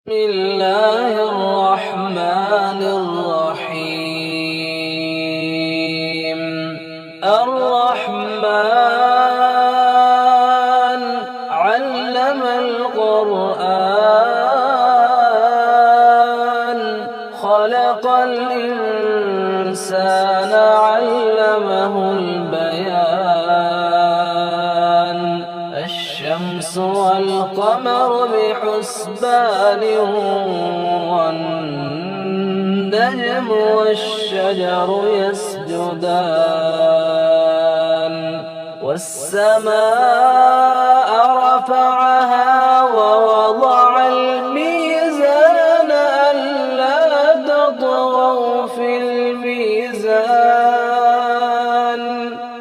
بسم الله الرحمن الرحيم. الرحمن علم القرآن خلق الإنسان علمه البيان. الشمس والقمر بحسبان والنجم والشجر يسجدان. والسماء رفعها ووضع الميزان ألا تطغوا في الميزان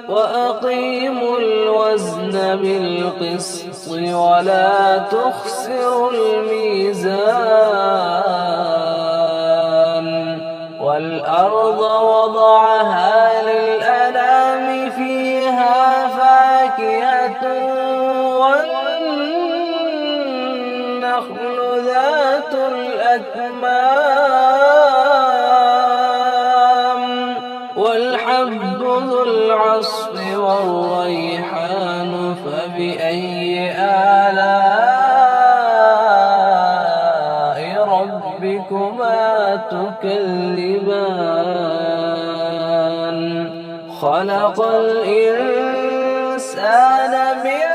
وأقيموا الوزن بالقسط ولا تخسروا الميزان. والأرض وضعها للأنام فيها فاكهة والنخل ذات الأكمام والحب ذو العصف والريحان. فبأي آلاء ربكما تكذبان. خلق الإنسان من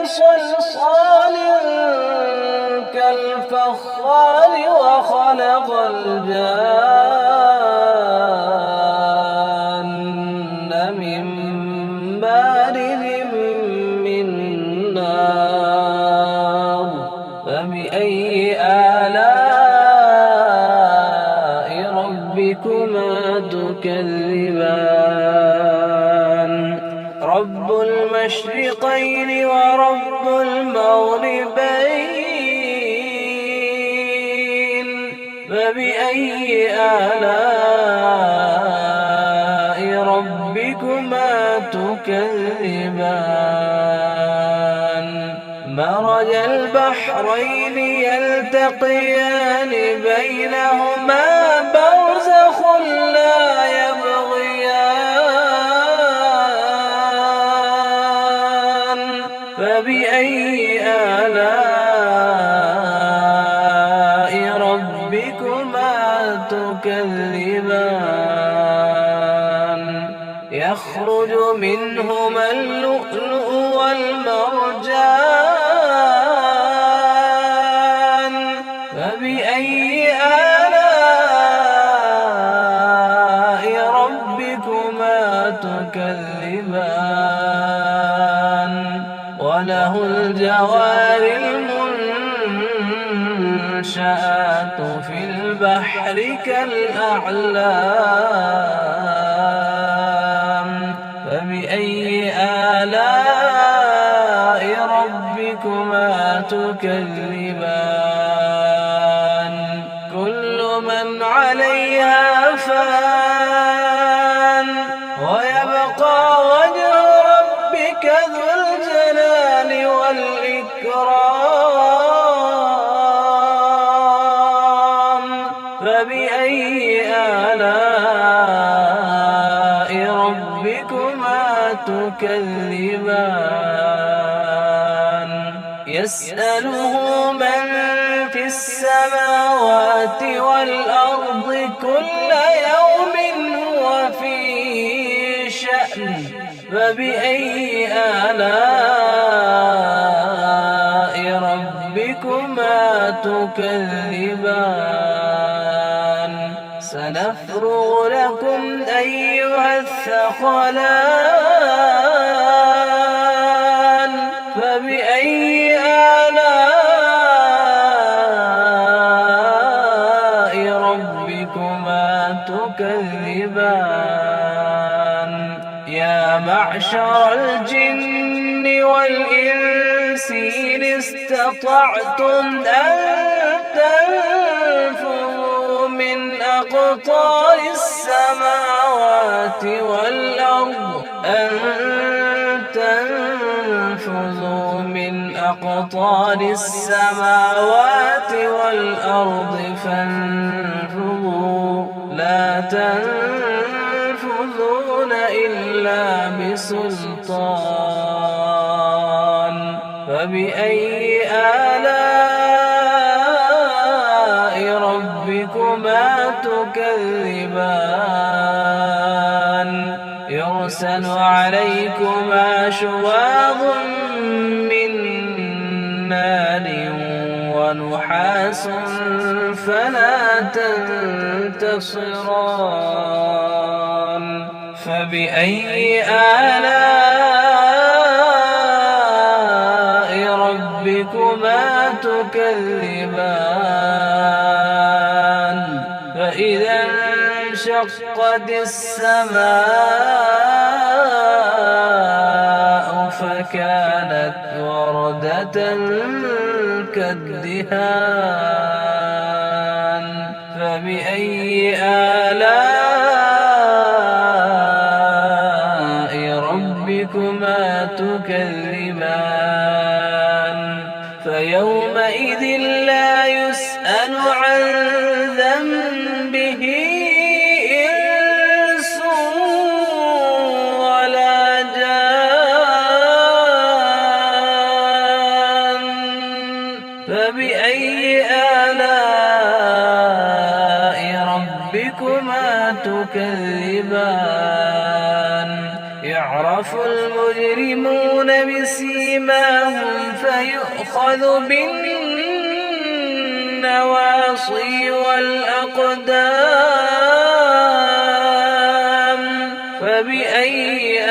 صلصال كالفخار وخلق الجان من مارد من نار. فبأي آلاء ربكما تكذبان. رب المشرقين ورب المغربين. فبأي آلاء ربكما تكذبان. مرج البحرين يلتقيان بينهما برزخ لا يبغيان. فبأي آلاء ربكما تكذبان. يخرج منهما اللؤلؤ والمرجان. فبأي آلاء ربكما تكذبان. وله الجوار المنشآت في البحر كالأعلام. فبأي آلاء ربكما تكذبان. كل من عليها فان ويبقى وجه ربك ذو الجلال والإكرام. فبأي آلاء ربكما تكذبان. يسأله من في السماوات والأرض كل يوم هو في شأن. فبأي آلاء ربكما تكذبان. سنفرغ لكم أيها الثقلان. فبأي آلاء ربكما تكذبان. يا معشر الجن والإنس إن استطعتم أن تنفذوا من أقطار السماوات والأرض أن تنفذوا من أقطار السماوات والأرض فانفذوا لا تنفذون إلا بسلطان فبأي آلاء ربكما تكذبان يرسل عليكما شواظ من نار ونحاس فلا تنتصران فبأي آلاء ربكما تكذبان فإذا انشقت السماء فكانت وردة كالدهان فبأي آلاء ربكما تكذبان فيومئذ لا يسأل عن ذنبه إنس ولا جان فبأي آلاء ربكما تكذبان يعرف المجرمون بسيماهم فيؤخذ بالنواصي والأقدام فبأي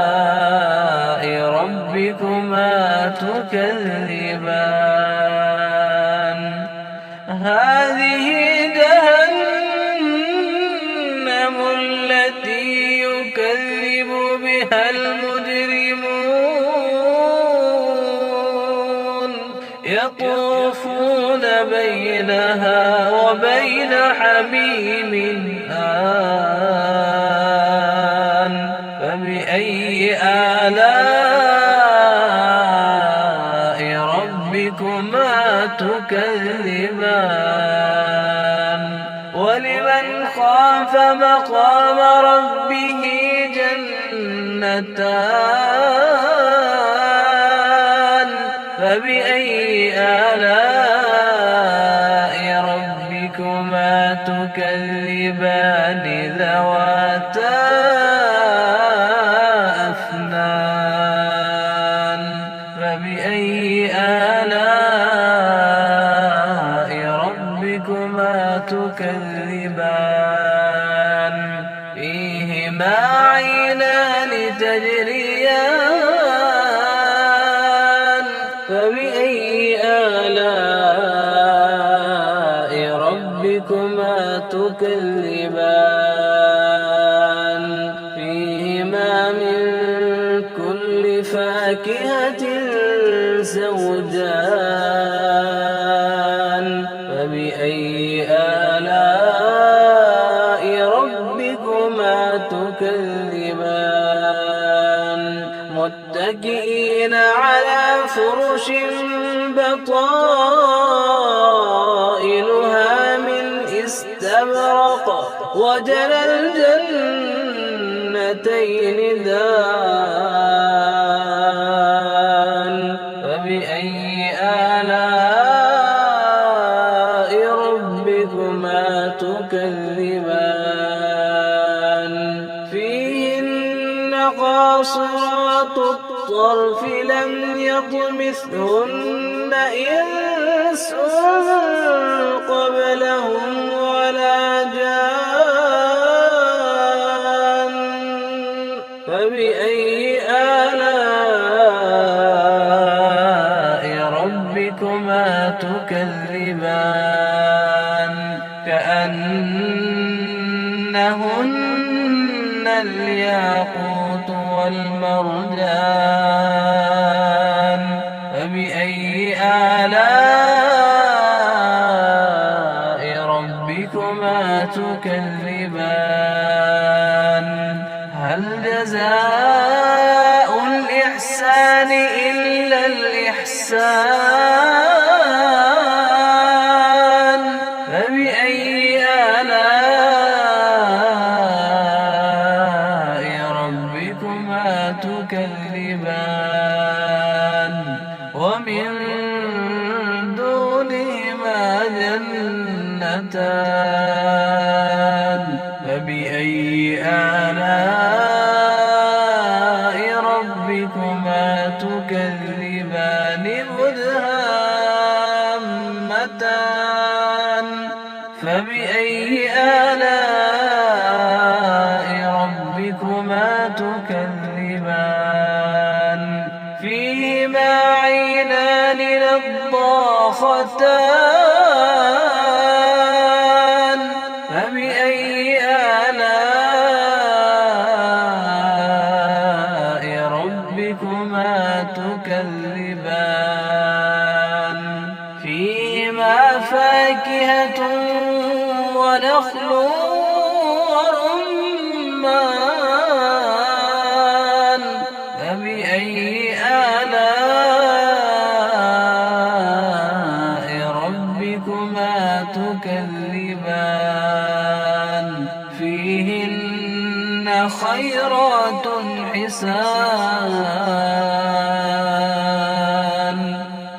آلاء ربكما تكذبان هذه جهنم التي يكذب بها المجرمون يطوفون بينها وبين حميم آن فبأي آلاء ربكما تكذبان ولمن خاف مقام ربه جنتان فبأي آلاء ربكما تكذبان ذواتا أفنان فبأي آلاء ربكما تكذبان فيهما عينان تجريان فبأي آلاء ربكما تكذبان فيهما من كل فاكهة زوجان فبأي آلاء ربكما تكذبان متكئين على فرش بطائنها من استبرق وجنى الجنتين دان فبأي آلاء ربكما تكذبان فيهن قاصرات الطرف لم يطمثهن إنس قبلهم ولا جان فبأي آلاء ربكما تكذبان كأنهن الياقوت والمرجان فبأي آلاء ربكما تكذبان هل جزاء إحسان فبأي آلاء ربكما تكذبان ومن دونهما جنتان فبأي آلاء ربكما تكذبان مدهامتان فبأي آلاء ربكما تكذبان فيهما عينان نضاختان فبأي آلاء ربكما تكذبان فيهما فاكهة ونخل ورمان فبأي آلاء ربكما تكذبان فيهن خيرات حسان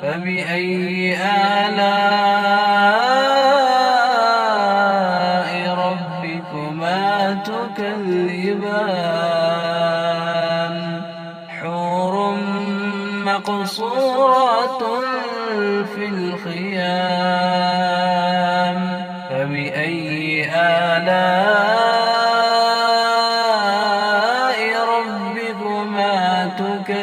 فبأي آلاء ربكما تكذبان حور مقصورات في الخيام فبأي آلاء ربكما تكذبان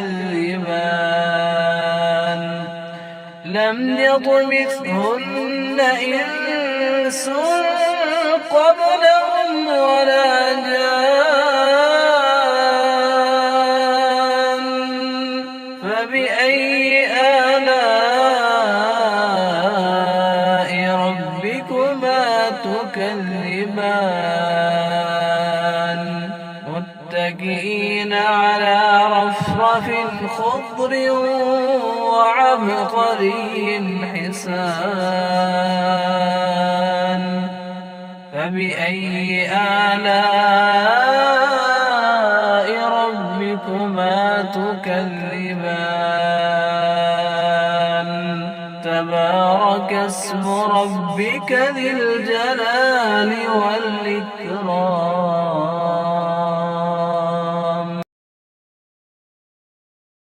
لم يطمثهن إنس قبلهم ولا جان فبأي آلاء ربكما تكذبان متكئين على رفرف خضر وعبقري حسان فبأي آلاء ربكما تكذبان تبارك اسم ربك ذي الجلال والإكرام